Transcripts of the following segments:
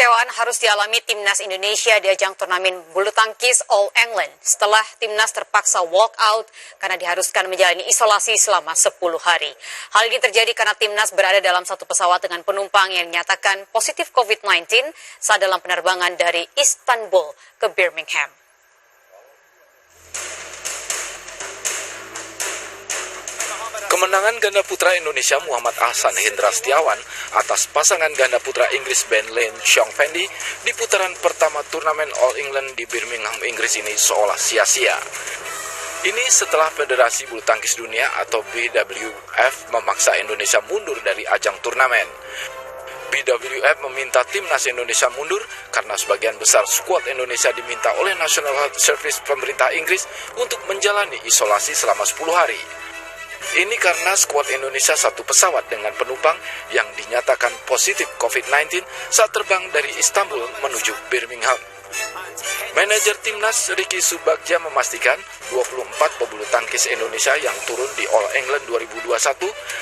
Kekecewaan harus dialami timnas Indonesia di ajang turnamen bulu tangkis All England setelah timnas terpaksa walk out karena diharuskan menjalani isolasi selama 10 hari. Hal ini terjadi karena timnas berada dalam satu pesawat dengan penumpang yang dinyatakan positif COVID-19 saat dalam penerbangan dari Istanbul ke Birmingham. Kemenangan ganda putra Indonesia Muhammad Ahsan Hendra Setiawan atas pasangan ganda putra Inggris Ben Lane Xiong Fendi di putaran pertama turnamen All England di Birmingham, Inggris ini seolah sia-sia. Ini setelah Federasi Bulu Tangkis Dunia atau BWF memaksa Indonesia mundur dari ajang turnamen. BWF meminta timnas Indonesia mundur karena sebagian besar skuad Indonesia diminta oleh National Health Service pemerintah Inggris untuk menjalani isolasi selama 10 hari. Ini karena skuad Indonesia satu pesawat dengan penumpang yang dinyatakan positif COVID-19 saat terbang dari Istanbul menuju Birmingham. Manajer timnas Ricky Subagja memastikan 24 pebulu tangkis Indonesia yang turun di All England 2021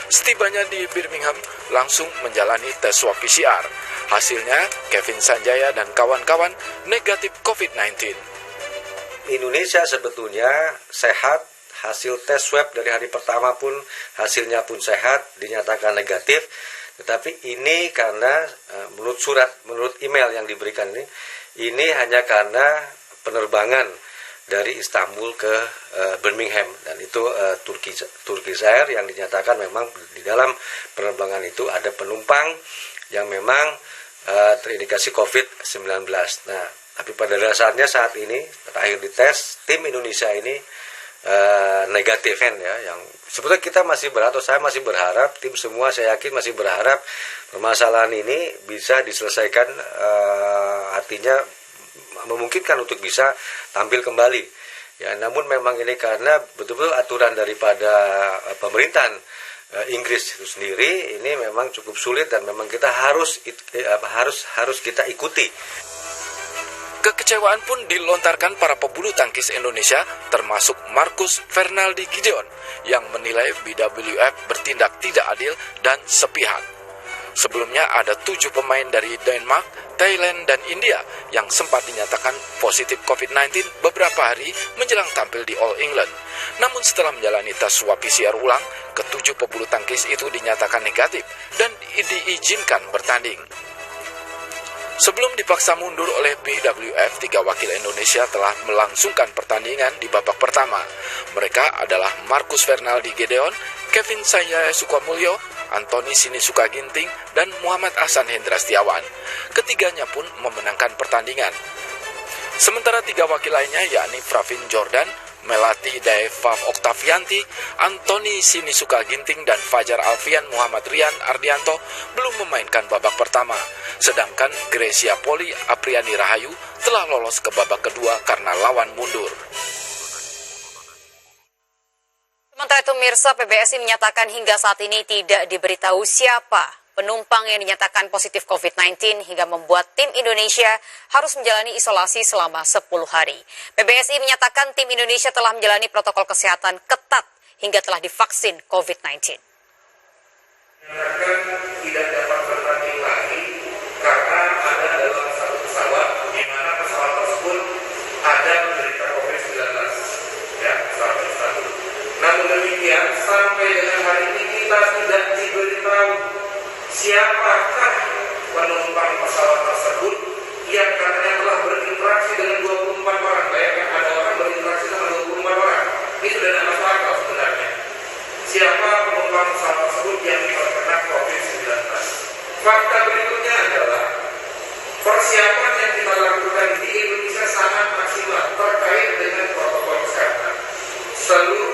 setibanya di Birmingham langsung menjalani tes swab PCR. Hasilnya Kevin Sanjaya dan kawan-kawan negatif COVID-19. Indonesia sebetulnya sehat. Hasil tes swab dari hari pertama pun hasilnya pun sehat, dinyatakan negatif. Tetapi ini karena menurut email yang diberikan ini hanya karena penerbangan dari Istanbul ke Birmingham, dan itu Turkish Air yang dinyatakan memang di dalam penerbangan itu ada penumpang yang memang terindikasi COVID-19. Nah, tapi pada dasarnya saat ini terakhir dites tim Indonesia ini negatif kan ya, yang sebetulnya kita masih berharap, atau saya masih berharap, tim semua saya yakin masih berharap permasalahan ini bisa diselesaikan, artinya memungkinkan untuk bisa tampil kembali ya. Namun memang ini karena betul-betul aturan daripada pemerintahan Inggris itu sendiri ini memang cukup sulit dan memang kita harus kita ikuti. Kekecewaan pun dilontarkan para pebulu tangkis Indonesia termasuk Marcus Fernaldi Gideon yang menilai BWF bertindak tidak adil dan sepihak. Sebelumnya ada 7 pemain dari Denmark, Thailand, dan India yang sempat dinyatakan positif COVID-19 beberapa hari menjelang tampil di All England. Namun setelah menjalani tes swab PCR ulang, ke-7 pebulu tangkis itu dinyatakan negatif dan diizinkan bertanding. Sebelum dipaksa mundur oleh BWF, 3 wakil Indonesia telah melangsungkan pertandingan di babak pertama. Mereka adalah Marcus Fernaldi Gideon, Kevin Sanjaya Sukamulyo, Antoni Sinisuka Ginting, dan Muhammad Ahsan Hendra Setiawan. Ketiganya pun memenangkan pertandingan. Sementara 3 wakil lainnya yakni Pravin Jordan, Melati Daeva Oktavianti, Antoni Sinisuka Ginting, dan Fajar Alfian Muhammad Rian Ardianto belum memainkan babak pertama. Sedangkan Grecia Poli Apriani Rahayu telah lolos ke babak kedua karena lawan mundur. Sementara itu, Mirsa, PBSI menyatakan hingga saat ini tidak diberitahu siapa penumpang yang dinyatakan positif COVID-19 hingga membuat tim Indonesia harus menjalani isolasi selama 10 hari. PBSI menyatakan tim Indonesia telah menjalani protokol kesehatan ketat hingga telah divaksin COVID-19. Tidak dapat bertanding lagi karena ada dalam satu pesawat di mana pesawat tersebut ada menderita COVID-19. Ya, sampai Istanbul. Namun demikian, sampai dengan hari ini kita tidak diberitahu siapakah penumpang pesawat tersebut yang katanya telah berinteraksi dengan 24 orang. Bayangkan ada orang berinteraksi sama 24 orang. Ini sudah tidak masuk akal sebenarnya. Siapa penumpang pesawat tersebut yang terkena COVID-19? Fakta berikutnya adalah persiapan yang kita lakukan di Indonesia sangat maksimal terkait dengan protokol kesehatan. Seluruh